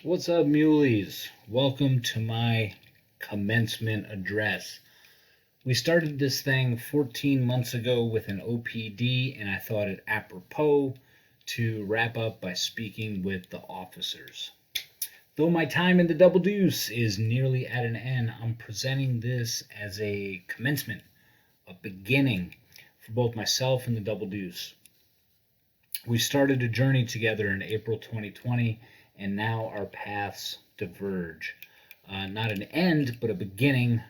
What's up, muleys? Welcome to my commencement address. We started this thing 14 months ago with an OPD, and I thought it apropos to wrap up by speaking with the officers. Though my time in the Double Deuce is nearly at an end, I'm presenting this as a commencement, a beginning for both myself and the Double Deuce. We started a journey together in April 2020, and now our paths diverge. Not an end, but a beginning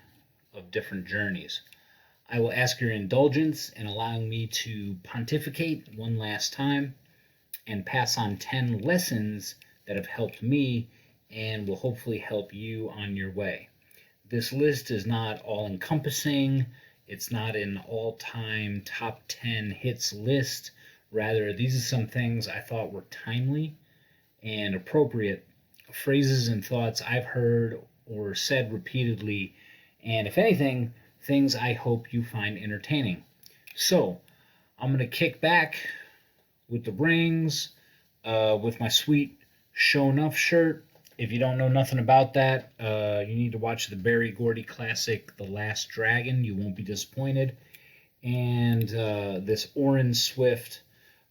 of different journeys. I will ask your indulgence in allowing me to pontificate one last time and pass on 10 lessons that have helped me and will hopefully help you on your way. This list is not all-encompassing. It's not an all-time top 10 hits list. Rather, these are some things I thought were timely and appropriate, phrases and thoughts I've heard or said repeatedly, and if anything, things I hope you find entertaining. So, I'm going to kick back with the rings, with my sweet Signoff shirt. If you don't know nothing about that, you need to watch the Barry Gordy classic, The Last Dragon. You won't be disappointed. And this Orange Swift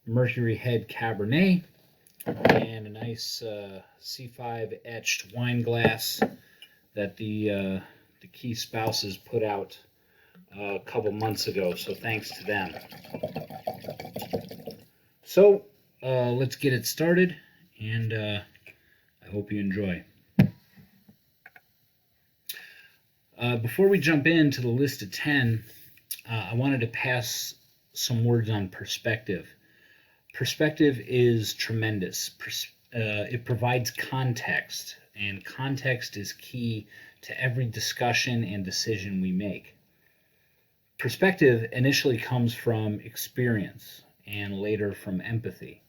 Mercury Head Cabernet, and a nice C5 etched wine glass that the key spouses put out a couple months ago, so thanks to them. So let's get it started, and I hope you enjoy. Before we jump into the list of 10, I wanted to pass some words on perspective. Perspective is tremendous. It provides context, and context is key to every discussion and decision we make. Perspective initially comes from experience and later from empathy.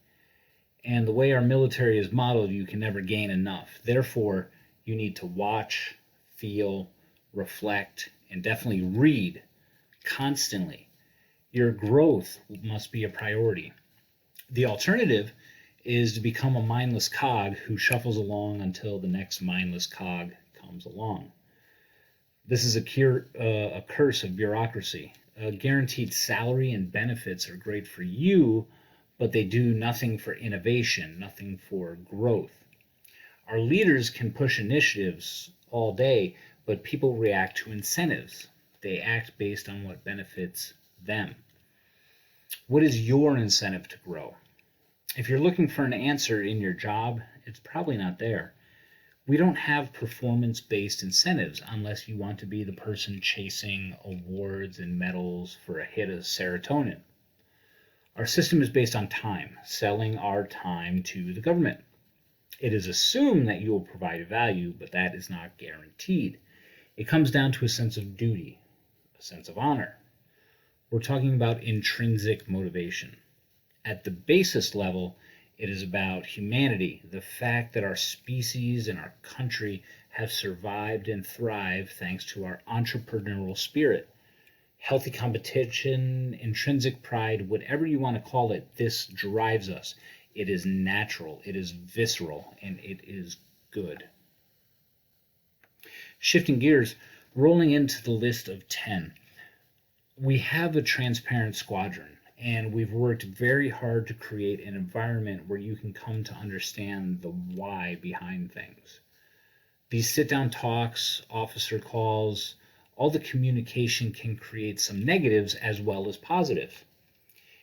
And the way our military is modeled, you can never gain enough. Therefore, you need to watch, feel, reflect, and definitely read constantly. Your growth must be a priority. The alternative is to become a mindless cog who shuffles along until the next mindless cog comes along. This is a curse of bureaucracy. A guaranteed salary and benefits are great for you, but they do nothing for innovation, nothing for growth. Our leaders can push initiatives all day, but people react to incentives. They act based on what benefits them. What is your incentive to grow? If you're looking for an answer in your job, it's probably not there. We don't have performance-based incentives unless you want to be the person chasing awards and medals for a hit of serotonin. Our system is based on time, selling our time to the government. It is assumed that you will provide value, but that is not guaranteed. It comes down to a sense of duty, a sense of honor. We're talking about intrinsic motivation. At the basis level, it is about humanity, the fact that our species and our country have survived and thrived thanks to our entrepreneurial spirit. Healthy competition, intrinsic pride, whatever you want to call it, this drives us. It is natural, it is visceral, and it is good. Shifting gears, rolling into the list of 10. We have a transparent squadron, and we've worked very hard to create an environment where you can come to understand the why behind things. These sit-down talks, officer calls, all the communication can create some negatives as well as positive.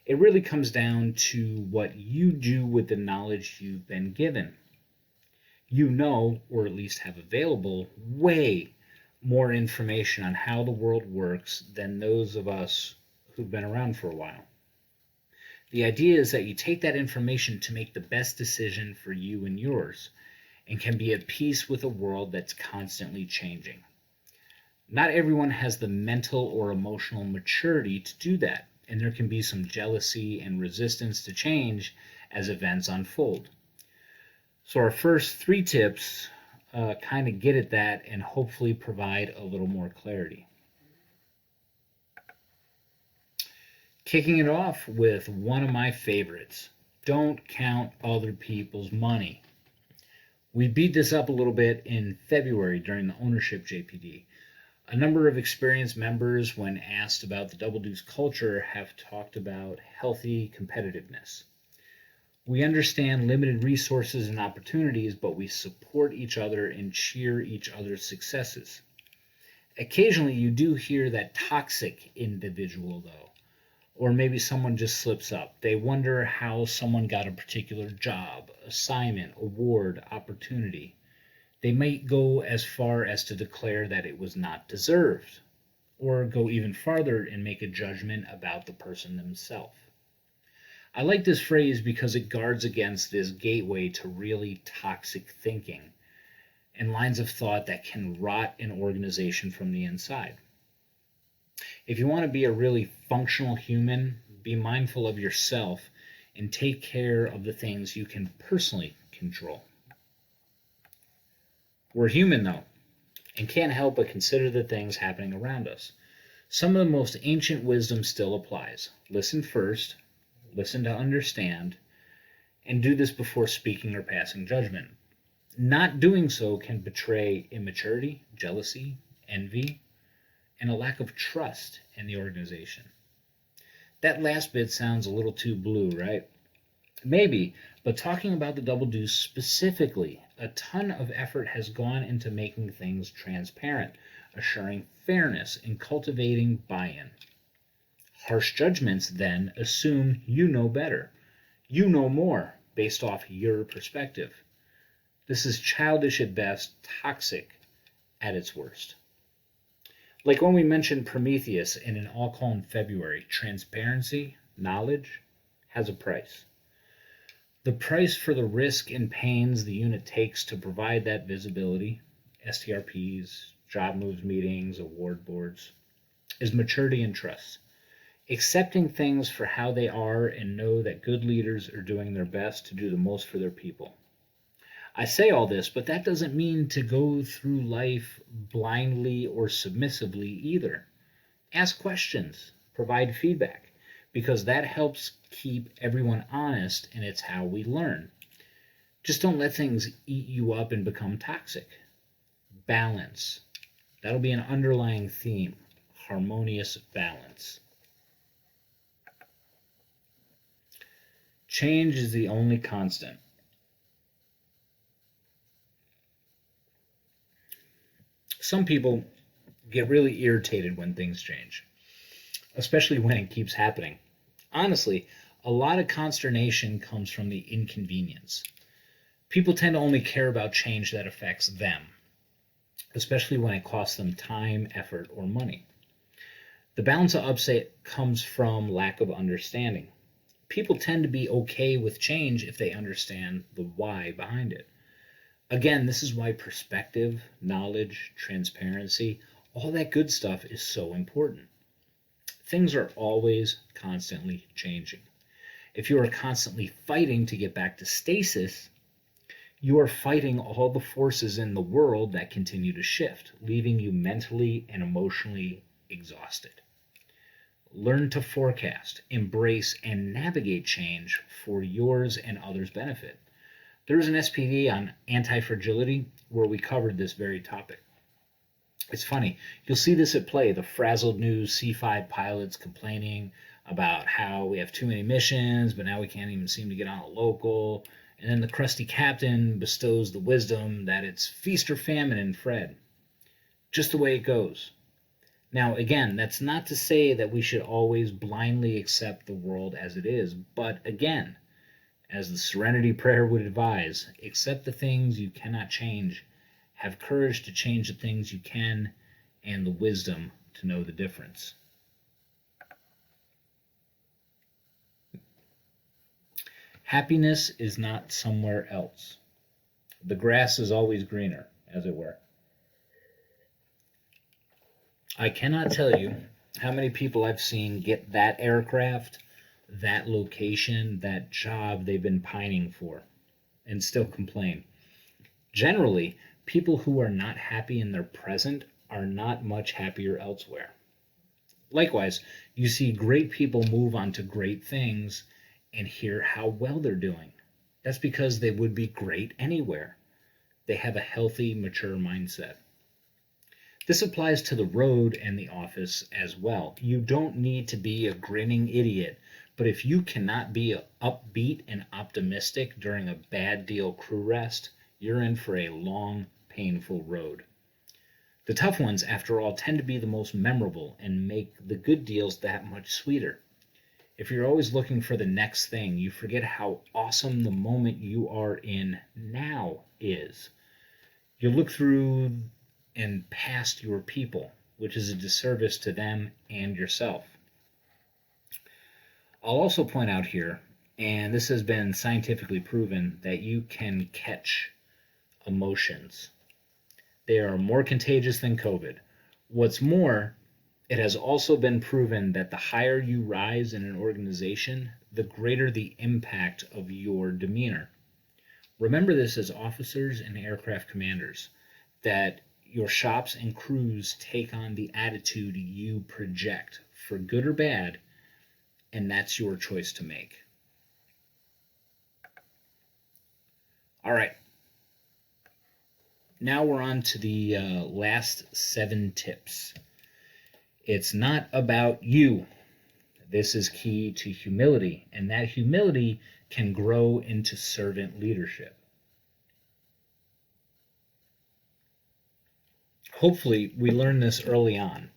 It really comes down to what you do with the knowledge you've been given. You know, or at least have available, way more information on how the world works than those of us who've been around for a while. The idea is that you take that information to make the best decision for you and yours, and can be at peace with a world that's constantly changing. Not everyone has the mental or emotional maturity to do that, and there can be some jealousy and resistance to change as events unfold. So our first 3 tips kind of get at that and hopefully provide a little more clarity. Kicking it off with one of my favorites. Don't count other people's money. We beat this up a little bit in February during the ownership JPD. A number of experienced members, when asked about the Double Deuce culture, have talked about healthy competitiveness. We understand limited resources and opportunities, but we support each other and cheer each other's successes. Occasionally, you do hear that toxic individual, though, or maybe someone just slips up. They wonder how someone got a particular job, assignment, award, opportunity. They might go as far as to declare that it was not deserved, or go even farther and make a judgment about the person themselves. I like this phrase because it guards against this gateway to really toxic thinking and lines of thought that can rot an organization from the inside. If you want to be a really functional human, be mindful of yourself and take care of the things you can personally control. We're human, though, and can't help but consider the things happening around us. Some of the most ancient wisdom still applies. Listen first, listen to understand, and do this before speaking or passing judgment. Not doing so can betray immaturity, jealousy, envy, and a lack of trust in the organization. That last bit sounds a little too blue, right? Maybe, but talking about the Double Deuce specifically, a ton of effort has gone into making things transparent, assuring fairness, and cultivating buy-in. Harsh judgments then assume you know better. You know more based off your perspective. This is childish at best, toxic at its worst. Like when we mentioned Prometheus in an all call in February, transparency, knowledge, has a price. The price for the risk and pains the unit takes to provide that visibility, STRPs, job moves meetings, award boards, is maturity and trust. Accepting things for how they are and know that good leaders are doing their best to do the most for their people. I say all this, but that doesn't mean to go through life blindly or submissively either. Ask questions, provide feedback, because that helps keep everyone honest, and it's how we learn. Just don't let things eat you up and become toxic. Balance. That'll be an underlying theme. Harmonious balance. Change is the only constant. Some people get really irritated when things change, especially when it keeps happening. Honestly, a lot of consternation comes from the inconvenience. People tend to only care about change that affects them, especially when it costs them time, effort, or money. The balance of upset comes from lack of understanding. People tend to be okay with change if they understand the why behind it. Again, this is why perspective, knowledge, transparency, all that good stuff is so important. Things are always constantly changing. If you are constantly fighting to get back to stasis, you are fighting all the forces in the world that continue to shift, leaving you mentally and emotionally exhausted. Learn to forecast, embrace, and navigate change for yours and others' benefit. There is an SPD on anti-fragility where we covered this very topic. It's funny, you'll see this at play, the frazzled new C5 pilots complaining about how we have too many missions, but now we can't even seem to get on a local, and then the crusty captain bestows the wisdom that it's feast or famine in Fred. Just the way it goes. Now, again, that's not to say that we should always blindly accept the world as it is, but again, as the Serenity Prayer would advise, accept the things you cannot change, have courage to change the things you can, and the wisdom to know the difference. Happiness is not somewhere else. The grass is always greener, as it were. I cannot tell you how many people I've seen get that aircraft, that location, that job they've been pining for, and still complain. Generally, people who are not happy in their present are not much happier elsewhere. Likewise, you see great people move on to great things and hear how well they're doing. That's because they would be great anywhere. They have a healthy, mature mindset. This applies to the road and the office as well. You don't need to be a grinning idiot, but if you cannot be upbeat and optimistic during a bad deal crew rest, you're in for a long, painful road. The tough ones, after all, tend to be the most memorable and make the good deals that much sweeter. If you're always looking for the next thing, you forget how awesome the moment you are in now is. You look through and past your people, which is a disservice to them and yourself. I'll also point out here, and this has been scientifically proven, that you can catch emotions. They are more contagious than COVID. What's more, it has also been proven that the higher you rise in an organization, the greater the impact of your demeanor. Remember this as officers and aircraft commanders, that your shops and crews take on the attitude you project, for good or bad, and that's your choice to make. All right. Now we're on to the last 7 tips. It's not about you. This is key to humility, and that humility can grow into servant leadership. Hopefully, we learn this early on,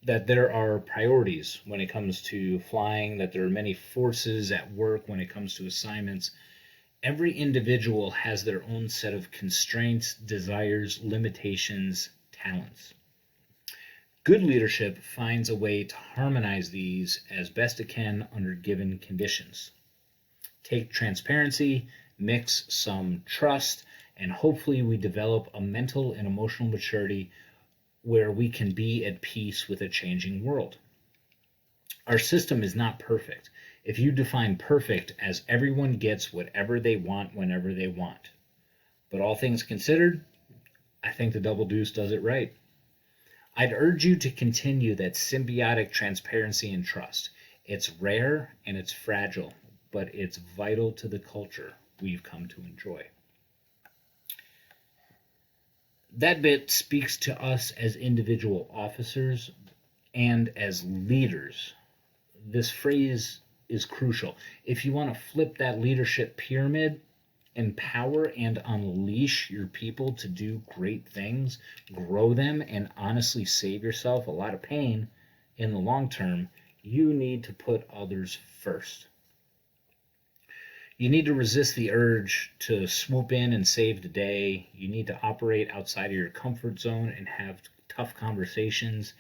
that there are priorities when it comes to flying, that there are many forces at work when it comes to assignments. Every individual has their own set of constraints, desires, limitations, talents. Good leadership finds a way to harmonize these as best it can under given conditions. Take transparency, mix some trust, and hopefully we develop a mental and emotional maturity where we can be at peace with a changing world. Our system is not perfect. If you define perfect as everyone gets whatever they want whenever they want. But all things considered, I think the Double Deuce does it right. I'd urge you to continue that symbiotic transparency and trust. It's rare and it's fragile, but it's vital to the culture we've come to enjoy. That bit speaks to us as individual officers and as leaders. This phrase is crucial. If you want to flip that leadership pyramid, empower and unleash your people to do great things, grow them, and honestly save yourself a lot of pain in the long term, you need to put others first. You need to resist the urge to swoop in and save the day. You need to operate outside of your comfort zone and have tough conversations.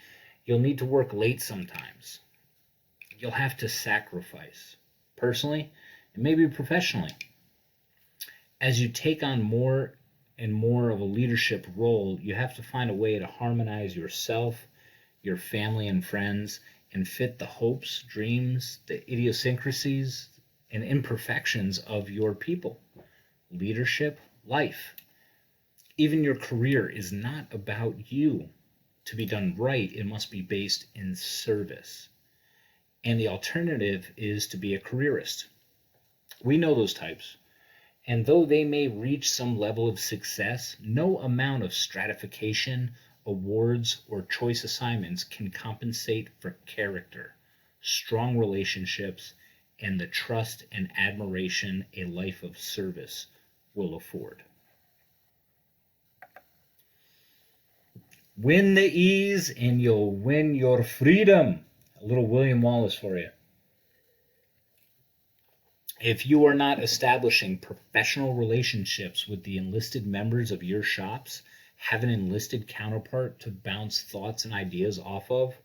You'll need to work late sometimes. You'll have to sacrifice, personally and maybe professionally. As you take on more and more of a leadership role, you have to find a way to harmonize yourself, your family and friends, and fit the hopes, dreams, the idiosyncrasies, and imperfections of your people. Leadership, life, even your career is not about you. To be done right, it must be based in service. And the alternative is to be a careerist. We know those types. And though they may reach some level of success, no amount of stratification, awards, or choice assignments can compensate for character, strong relationships, and the trust and admiration a life of service will afford. Win the ease and you'll win your freedom. A little William Wallace for you. If you are not establishing professional relationships with the enlisted members of your shops, have an enlisted counterpart to bounce thoughts and ideas off of,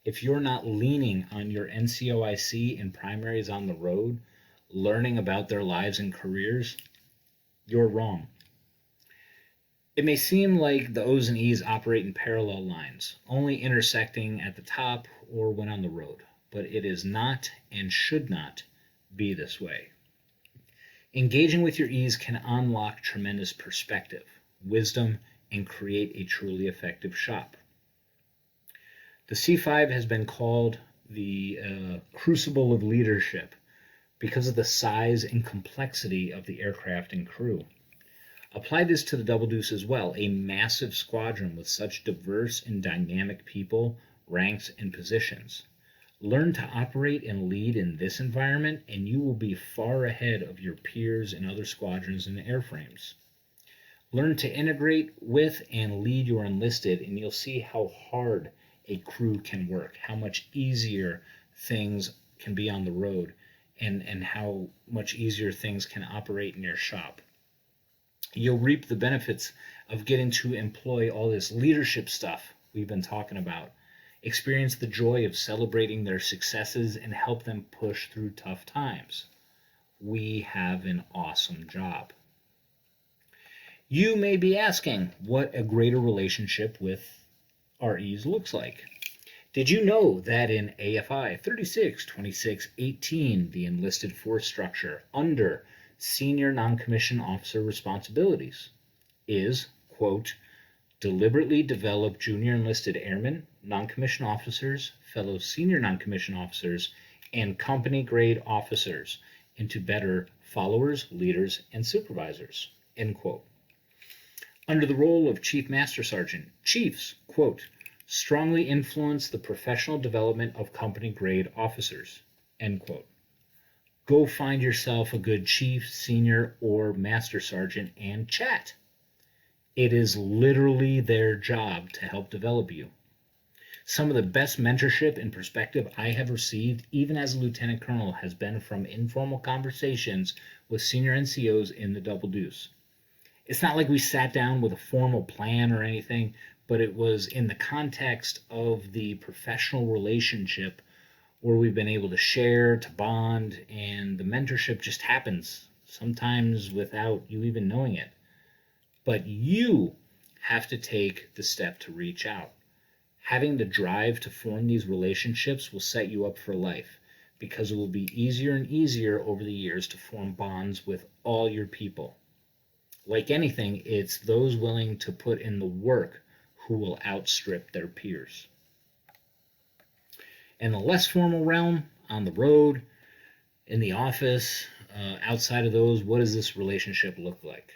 if you're not leaning on your NCOIC and primaries on the road, learning about their lives and careers, you're wrong. It may seem like the O's and E's operate in parallel lines, only intersecting at the top or when on the road, but it is not and should not be this way. Engaging with your E's can unlock tremendous perspective, wisdom, and create a truly effective shop. The C5 has been called the crucible of leadership because of the size and complexity of the aircraft and crew. Apply this to the Double Deuce as well, a massive squadron with such diverse and dynamic people, ranks, and positions. Learn to operate and lead in this environment, and you will be far ahead of your peers in other squadrons and airframes. Learn to integrate with and lead your enlisted, and you'll see how hard a crew can work, how much easier things can be on the road, and how much easier things can operate in your shop. You'll reap the benefits of getting to employ all this leadership stuff we've been talking about. Experience the joy of celebrating their successes and help them push through tough times. We have an awesome job. You may be asking what a greater relationship with REs looks like. Did you know that in AFI 362618, the enlisted force structure under senior non-commissioned officer responsibilities is, quote, deliberately develop junior enlisted airmen, non-commissioned officers, fellow senior non-commissioned officers, and company grade officers into better followers, leaders, and supervisors, end quote. Under the role of Chief Master Sergeant, chiefs, quote, strongly influence the professional development of company grade officers, end quote. Go find yourself a good chief, senior, or master sergeant and chat. It is literally their job to help develop you. Some of the best mentorship and perspective I have received, even as a lieutenant colonel, has been from informal conversations with senior NCOs in the Double Deuce. It's not like we sat down with a formal plan or anything, but it was in the context of the professional relationship where we've been able to share, to bond, and the mentorship just happens, sometimes without you even knowing it. But you have to take the step to reach out. Having the drive to form these relationships will set you up for life, because it will be easier and easier over the years to form bonds with all your people. Like anything, it's those willing to put in the work who will outstrip their peers. In the less formal realm, on the road, in the office, outside of those, what does this relationship look like?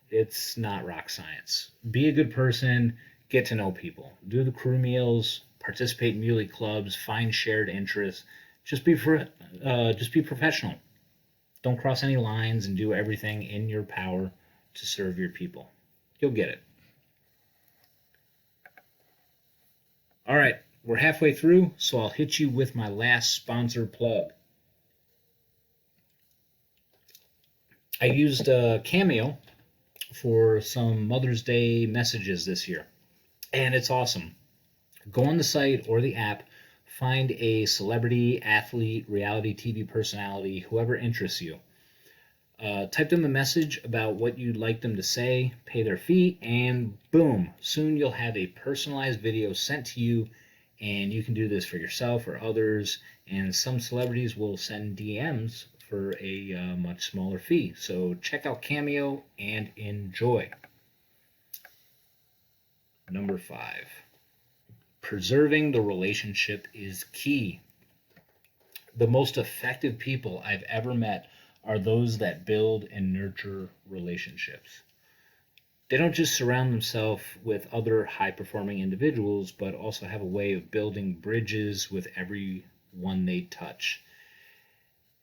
It's not rock science. Be a good person, get to know people, do the crew meals, participate in muley clubs, find shared interests. Just be professional. Don't cross any lines and do everything in your power to serve your people. You'll get it. All right. We're halfway through, so I'll hit you with my last sponsor plug. I used Cameo for some Mother's Day messages this year, and it's awesome. Go on the site or the app, find a celebrity, athlete, reality TV personality, whoever interests you. Type them a message about what you'd like them to say, pay their fee, and boom, soon you'll have a personalized video sent to you. And you can do this for yourself or others. And some celebrities will send DMs for a much smaller fee. So check out Cameo and enjoy. Number 5. Preserving the relationship is key. The most effective people I've ever met are those that build and nurture relationships. They don't just surround themselves with other high-performing individuals, but also have a way of building bridges with everyone they touch.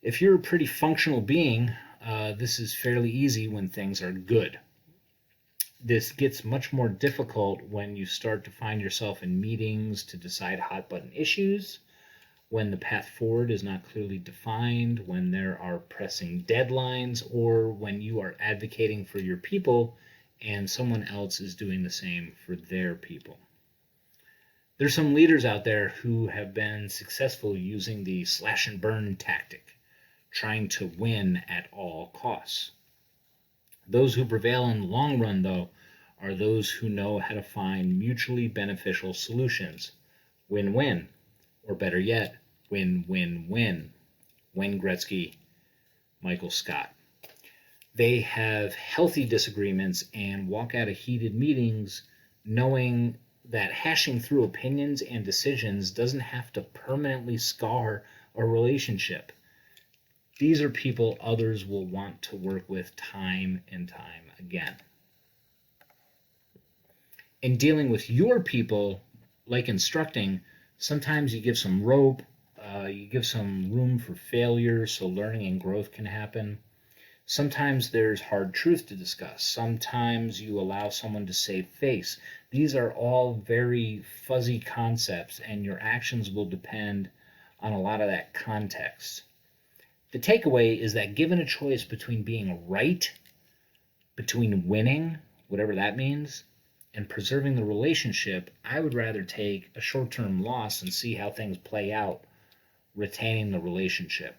If you're a pretty functional being, this is fairly easy when things are good. This gets much more difficult when you start to find yourself in meetings to decide hot-button issues, when the path forward is not clearly defined, when there are pressing deadlines, or when you are advocating for your people and someone else is doing the same for their people. There's some leaders out there who have been successful using the slash and burn tactic, trying to win at all costs. Those who prevail in the long run, though, are those who know how to find mutually beneficial solutions. Win-win, or better yet, win-win-win. Wayne Gretzky, Michael Scott. They have healthy disagreements and walk out of heated meetings knowing that hashing through opinions and decisions doesn't have to permanently scar a relationship. These are people others will want to work with time and time again. In dealing with your people, like instructing, sometimes you give some rope, you give some room for failure so learning and growth can happen. Sometimes there's hard truth to discuss. Sometimes you allow someone to save face. These are all very fuzzy concepts, and your actions will depend on a lot of that context. The takeaway is that given a choice between being right, between winning, whatever that means, and preserving the relationship, I would rather take a short-term loss and see how things play out, retaining the relationship.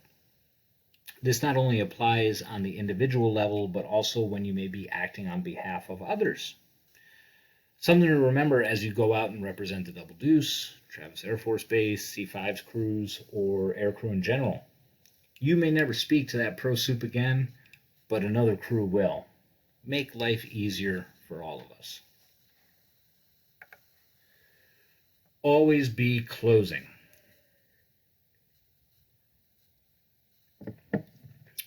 This not only applies on the individual level, but also when you may be acting on behalf of others. Something to remember as you go out and represent the Double Deuce, Travis Air Force Base, C5's crews, or aircrew in general. You may never speak to that pro soup again, but another crew will. Make life easier for all of us. Always be closing.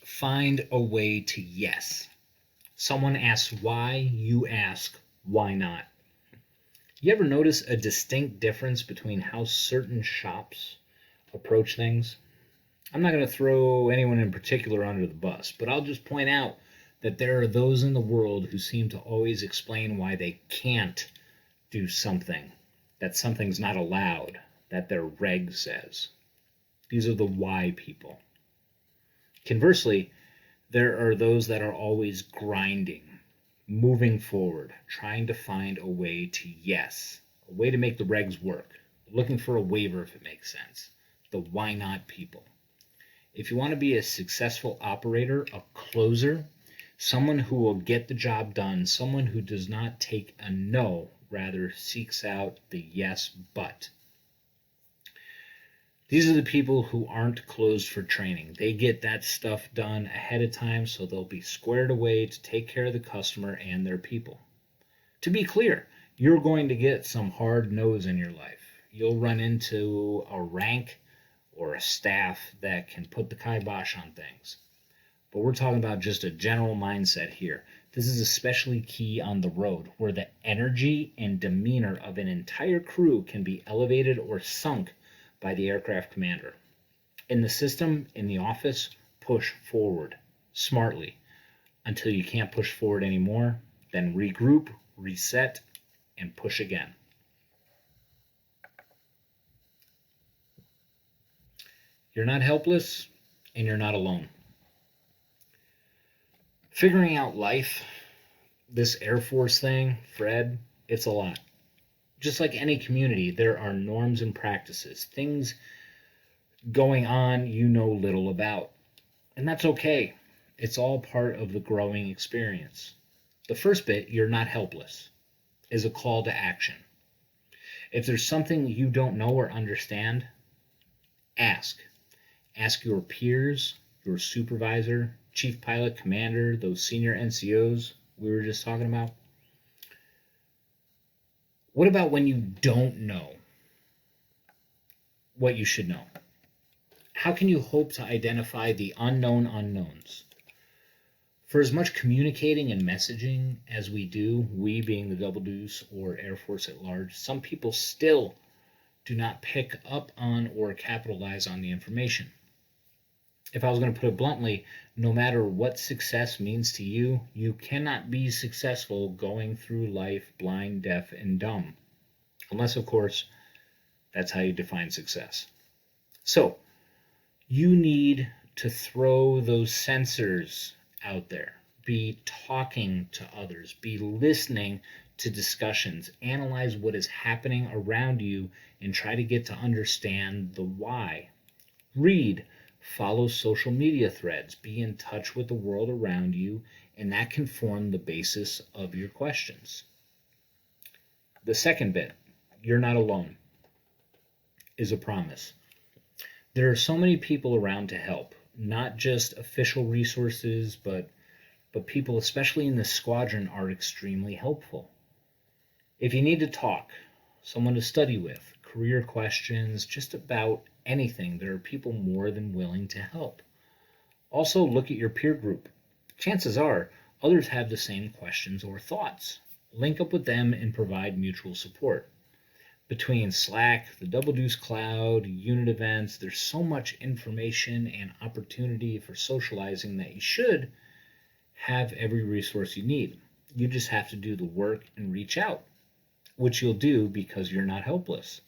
Find a way to yes. Someone asks why, you ask why not. You ever notice a distinct difference between how certain shops approach things? I'm not going to throw anyone in particular under the bus, but I'll just point out that there are those in the world who seem to always explain why they can't do something, that something's not allowed, that their reg says. These are the why people. Conversely, there are those that are always grinding, moving forward, trying to find a way to yes, a way to make the regs work, looking for a waiver if it makes sense. The why not people. If you want to be a successful operator, a closer, someone who will get the job done, someone who does not take a no, rather seeks out the yes but. These are the people who aren't closed for training. They get that stuff done ahead of time so they'll be squared away to take care of the customer and their people. To be clear, you're going to get some hard no's in your life. You'll run into a rank or a staff that can put the kibosh on things. But we're talking about just a general mindset here. This is especially key on the road, where the energy and demeanor of an entire crew can be elevated or sunk by the aircraft commander. In the system, in the office, push forward smartly until you can't push forward anymore, then regroup, reset, and push again. You're not helpless, and you're not alone. Figuring out life, this Air Force thing, Fred, it's a lot. Just like any community, there are norms and practices, things going on you know little about. And that's okay. It's all part of the growing experience. The first bit, you're not helpless, is a call to action. If there's something you don't know or understand, ask. Ask your peers, your supervisor, chief pilot, commander, those senior NCOs we were just talking about. What about when you don't know what you should know? How can you hope to identify the unknown unknowns? For as much communicating and messaging as we do, we being the Double Deuce or Air Force at large, some people still do not pick up on or capitalize on the information. If I was going to put it bluntly, no matter what success means to you, you cannot be successful going through life blind, deaf, and dumb. Unless, of course, that's how you define success. So, you need to throw those sensors out there. Be talking to others. Be listening to discussions. Analyze what is happening around you and try to get to understand the why. Read. Follow social media threads. Be in touch with the world around you, and that can form the basis of your questions. The second bit, you're not alone, is a promise. There are so many people around to help, not just official resources, but people, especially in this squadron, are extremely helpful. If you need to talk, someone to study with, career questions, just about anything, there are people more than willing to help. Also, look at your peer group. Chances are others have the same questions or thoughts. Link up with them and provide mutual support. Between Slack, the Double Deuce Cloud, unit events, there's so much information and opportunity for socializing that you should have every resource you need. You just have to do the work and reach out, which you'll do because you're not helpless.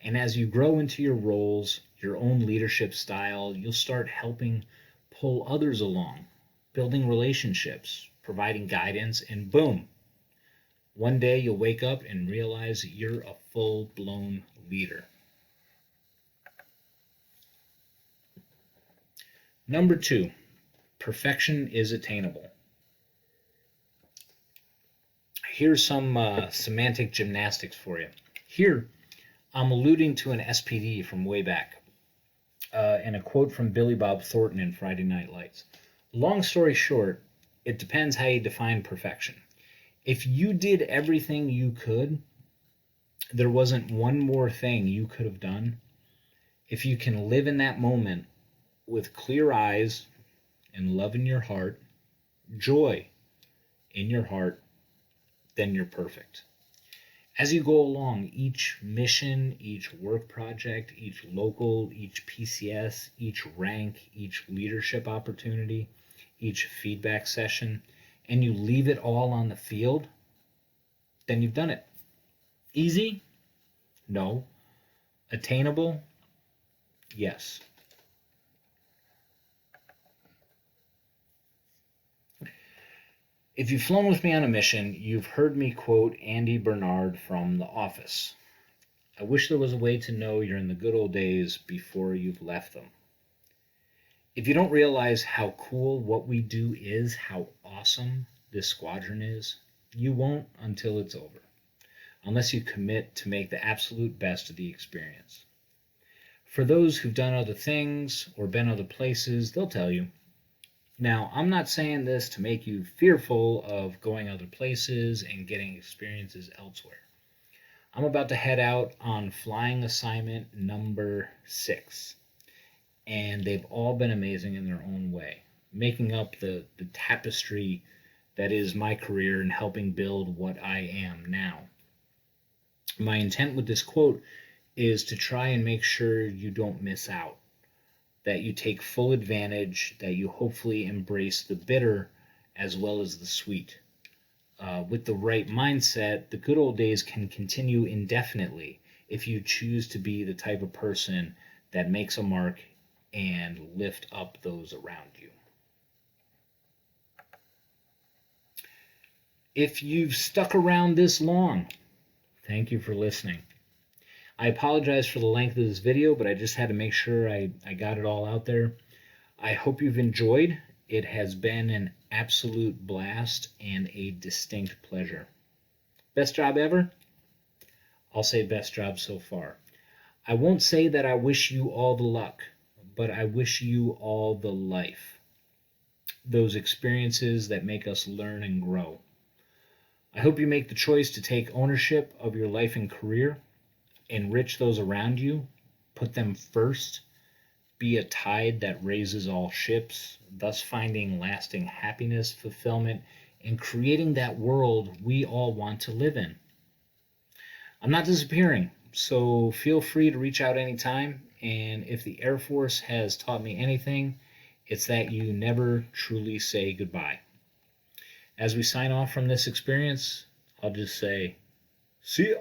And as you grow into your roles, your own leadership style, you'll start helping pull others along, building relationships, providing guidance, and boom, one day you'll wake up and realize you're a full-blown leader. Number 2, perfection is attainable. Here's some semantic gymnastics for you. Here, I'm alluding to an SPD from way back, and a quote from Billy Bob Thornton in Friday Night Lights. Long story short, it depends how you define perfection. If you did everything you could, there wasn't one more thing you could have done. If you can live in that moment with clear eyes and love in your heart, joy in your heart, then you're perfect. As you go along, each mission, each work project, each local, each PCS, each rank, each leadership opportunity, each feedback session, and you leave it all on the field, then you've done it. Easy? No. Attainable? Yes. If you've flown with me on a mission, you've heard me quote Andy Bernard from The Office. I wish there was a way to know you're in the good old days before you've left them. If you don't realize how cool what we do is, how awesome this squadron is, you won't until it's over, unless you commit to make the absolute best of the experience. For those who've done other things or been other places, they'll tell you. Now, I'm not saying this to make you fearful of going other places and getting experiences elsewhere. I'm about to head out on flying assignment number 6. And they've all been amazing in their own way, making up the tapestry that is my career and helping build what I am now. My intent with this quote is to try and make sure you don't miss out, that you take full advantage, that you hopefully embrace the bitter as well as the sweet. With the right mindset, the good old days can continue indefinitely if you choose to be the type of person that makes a mark and lift up those around you. If you've stuck around this long, thank you for listening. I apologize for the length of this video, but I just had to make sure I got it all out there. I hope you've enjoyed. It has been an absolute blast and a distinct pleasure. Best job ever? I'll say best job so far. I won't say that I wish you all the luck, but I wish you all the life. Those experiences that make us learn and grow. I hope you make the choice to take ownership of your life and career, enrich those around you, put them first, be a tide that raises all ships, thus finding lasting happiness, fulfillment, and creating that world we all want to live in. I'm not disappearing, so feel free to reach out anytime. And if the Air Force has taught me anything, it's that you never truly say goodbye. As we sign off from this experience, I'll just say, see ya.